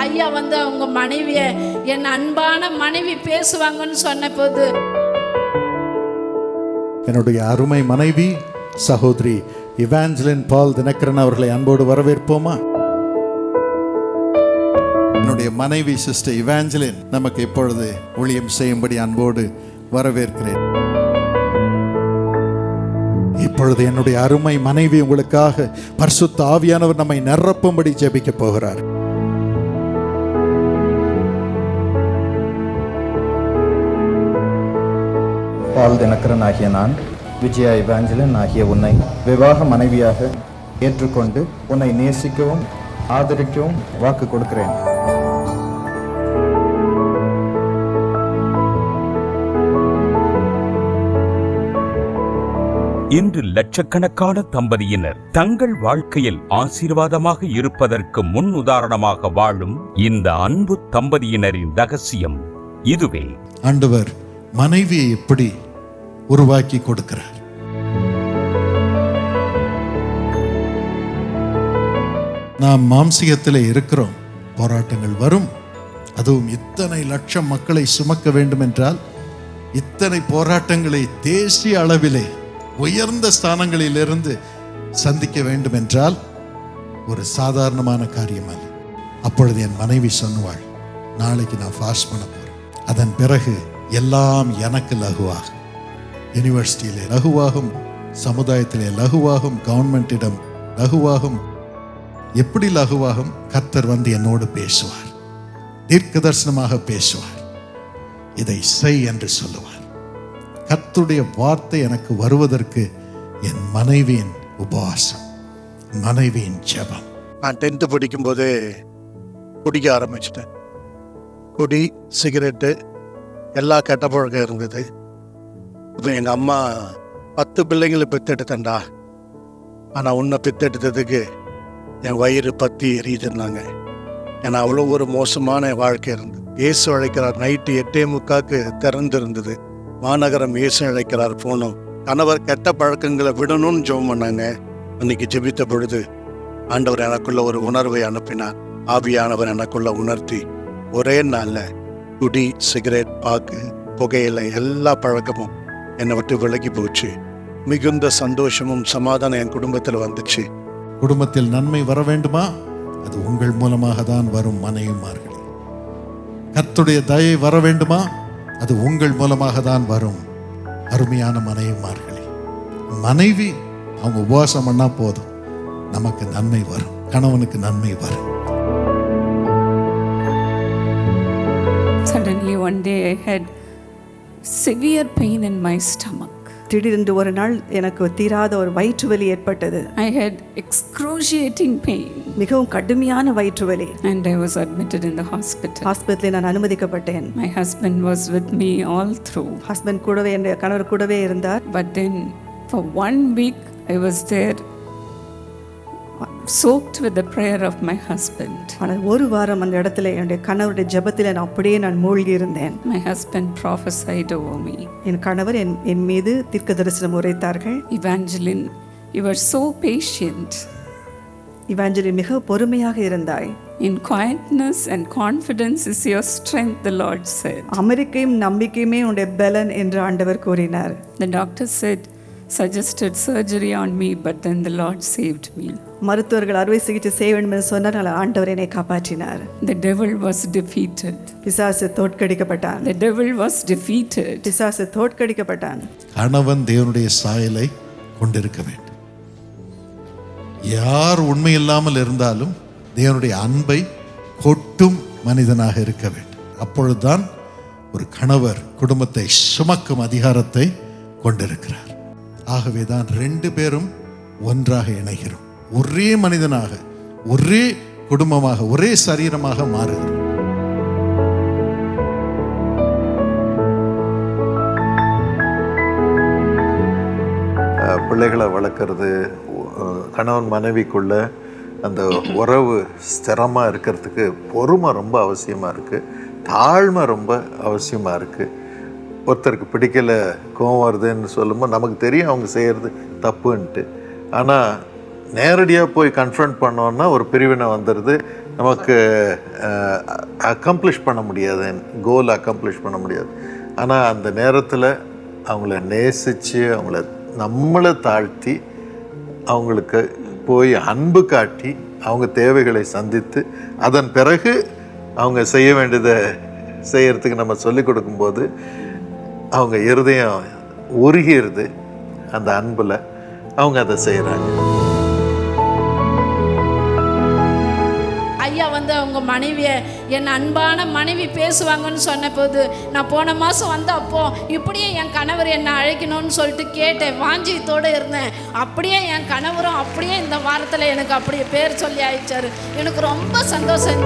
ஐயா வந்து அவங்க மனைவியை என் அன்பான மனைவி பேசுவாங்கன்னு சொன்ன போது, என்னுடைய அருமை மனைவி சகோதரி இவாஞ்சலின் பால் தினகரன் அவர்களை அன்போடு வரவேற்போமா? என்னுடைய மனைவி சிஸ்டர் இவாஞ்சலின் நமக்கு இப்பொழுது ஊழியம் செய்யும்படி அன்போடு வரவேற்கிறேன். இப்பொழுது என்னுடைய அருமை மனைவி உங்களுக்காக பரிசுத்த ஆவியானவர் நம்மை நிரப்பும்படி ஜெபிக்க போகிறார். பால் தினகரன் ஆகிய நான், விஜயா இவாஞ்சலின் ஆகிய உன்னை விவாக மனைவியாக ஏற்றுக்கொண்டு உன்னை நேசிக்கவும் ஆதரிக்கவும் வாக்கு கொடுக்கிறேன். இன்று லட்சக்கணக்கான தம்பதியினர் தங்கள் வாழ்க்கையில் ஆசீர்வாதமாக இருப்பதற்கு முன் உதாரணமாக வாழும் இந்த அன்பு தம்பதியினரின் ரகசியம் இதுவே. ஆண்டவர் மனைவியை எப்படி உருவாக்கி கொடுக்கிறார்? நாம் மாம்சிகத்திலே இருக்கிறோம், போராட்டங்கள் வரும். அதுவும் இத்தனை லட்சம் மக்களை சுமக்க வேண்டும் என்றால், இத்தனை போராட்டங்களை தேசிய அளவிலே உயர்ந்த ஸ்தானங்களிலிருந்து சந்திக்க வேண்டும் என்றால் ஒரு சாதாரணமான காரியம் அல்ல. அப்பொழுது என் மனைவி சொன்னாள், நாளைக்கு நான் ஃபாஸ்ட் பண்ண போறேன், அதன் பிறகு எல்லாம் எனக்கு லகுவாகும். யூனிவர்சிட்டியிலே லகுவாகும், சமுதாயத்திலே லகுவாகும், கவர்மெண்டிடம் லகுவாகும். எப்படி லகுவாகும்? கர்த்தர் வந்து என்னோடு பேசுவார், தீர்க்க தரிசனமாக பேசுவார், இதை செய் என்று சொல்லுவார். கர்த்தருடைய வார்த்தை எனக்கு வருவதற்கு என் மனைவியின் உபவாசம், மனைவியின் ஜெபம். நான் 10th படிக்கும்போதே குடிக்க ஆரம்பிச்சிட்டேன். குடி, சிகரெட்டு, எல்லா கெட்ட பழக்கம் இருந்தது. இப்போ எங்கள் அம்மா 10 பிள்ளைங்களை பெற்றெடுத்தேன்டா, ஆனால் உன்னை பெற்றெடுத்ததுக்கு என் வயிறு பற்றி எரியுதுன்னாங்க. ஏன்னா அவ்வளோ ஒரு மோசமான வாழ்க்கை இருந்தது. இயேசு அழைக்கிறார் நைட்டு 8:45 திறந்திருந்தது. மாநகரம் இயேசு அழைக்கிறார் போனோம். கணவர் கெட்ட பழக்கங்களை விடணும்னு ஜெபம் பண்ணாங்க. அன்னைக்கு ஜெபித்த பொழுது ஆண்டவர் எனக்குள்ள ஒரு உணர்வை அனுப்பினார். ஆவியானவர் எனக்குள்ள உணர்த்தி ஒரே நாளில் குடி, சிகரெட், பாக்கு, புகையில எல்லா பழக்கமும் என்னை விட்டு விலகி போச்சு. மிகுந்த சந்தோஷமும் சமாதானம் என் குடும்பத்தில் வந்துச்சு. குடும்பத்தில் நன்மை வர வேண்டுமா? அது உங்கள் மூலமாக தான் வரும். மனைவிமார்களே, கர்த்தருடைய தயை வர வேண்டுமா? அது உங்கள் மூலமாக தான் வரும். அருமையான மனைவிமார்களே, மனைவி அவங்க உபவாசம் பண்ணா போதும், நமக்கு நன்மை வரும், கணவனுக்கு நன்மை வரும். Suddenly one day I had severe pain in my stomach. திடீரென்று ஒரு நாள் எனக்கு தீராத ஒரு வயிற்று வலி ஏற்பட்டது. I had excruciating pain. மிகவும் கடுமையான வயிற்று வலி. And I was admitted in the hospital. ஹாஸ்பிட்டலில் நான் அனுமதிக்கப்பட்டேன். My husband was with me all through. Husband கூடவே, என் கணவர் கூடவே இருந்தார். But then for 1 week I was there soaked with the prayer of my husband. ஆனால் ஒரு வாரம் அந்த இடத்துல என்னுடைய கணவருடைய ஜெபத்தில் நான் அப்படியே மூழ்கி இருந்தேன். My husband prophesied over me. என் கணவர் என் மீது தீர்க்க தரிசனம் உரைத்தார்கள். Evangeline, you were so patient. Evangeline மிக பொறுமையாக இருந்தாய். In quietness and confidence is your strength, the Lord said. அமெரிக்கையும் நம்பிக்கையுமே உன்னுடைய பலன் என்று ஆண்டவர் கூறினார். The doctor suggested surgery on me, but then the Lord saved me. மருத்துவர்கள் அறுவை சிகிச்சை செய்ய வேண்டும் என்று சொன்னால் ஆண்டவர் என்னை காப்பாற்றினார். The devil was defeated. பிசாசு தோற்கடிக்கப்பட்டான். The devil was defeated. பிசாசு தோற்கடிக்கப்பட்டான். கணவன் தேவனுடைய சாயலை கொண்டிருக்க வேண்டும். யார் உண்மை இல்லாமல் இருந்தாலும் தேவனுடைய அன்பை கொட்டும் மனிதனாக இருக்க வேண்டும். அப்பொழுதுதான் ஒரு கணவர் குடும்பத்தை சுமக்கும் அதிகாரத்தை கொண்டிருக்கிறார். ஆகவேதான் 2 பேரும் ஒன்றாக இணைகிறோம். ஒரே மனிதனாக, ஒரே குடும்பமாக, ஒரே சரீரமாக மாறுகிறோம். பிள்ளைகளை வளர்க்குறது, கணவன் மனைவிக்குள்ள அந்த உறவு ஸ்திரமாக இருக்கிறதுக்கு பொறுமை ரொம்ப அவசியமாக இருக்குது. தாழ்மை ரொம்ப அவசியமாக இருக்குது. ஒருத்தருக்கு பிடிக்கலை, கோவம் வருதுன்னு சொல்லும்போது நமக்கு தெரியும் அவங்க செய்கிறது தப்புன்ட்டு. ஆனால் நேரடியாக போய் கன்ஃபரண்ட் பண்ணோன்னா ஒரு பிரிவினை வந்துடுது, நமக்கு அக்கம்ப்ளிஷ் பண்ண முடியாது, கோல் அக்கம்ப்ளிஷ் பண்ண முடியாது. ஆனால் அந்த நேரத்தில் அவங்கள நேசித்து நம்மளை தாழ்த்தி அவங்களுக்கு போய் அன்பு காட்டி அவங்க தேவைகளை சந்தித்து அதன் பிறகு அவங்க செய்ய வேண்டியதை செய்யறதுக்கு நம்ம சொல்லிக் கொடுக்கும்போது அவங்க இருதயம் உருகிடுது. அந்த அன்பில் அவங்க அதை செய்கிறாங்க. ஐயா வந்து அவங்க மனைவியை என் அன்பான மனைவி பேசுவாங்கன்னு சொன்ன போது நான் போன மாதம் வந்து அப்போ இப்படியே என் கணவர் என்னை அழைக்கணும்னு சொல்லிட்டு கேட்டேன், வாஞ்சியத்தோடு இருந்தேன். அப்படியே என் கணவரும் அப்படியே இந்த வாரத்தில் எனக்கு அப்படியே பேர் சொல்லி அழைச்சாரு. எனக்கு ரொம்ப சந்தோஷம்.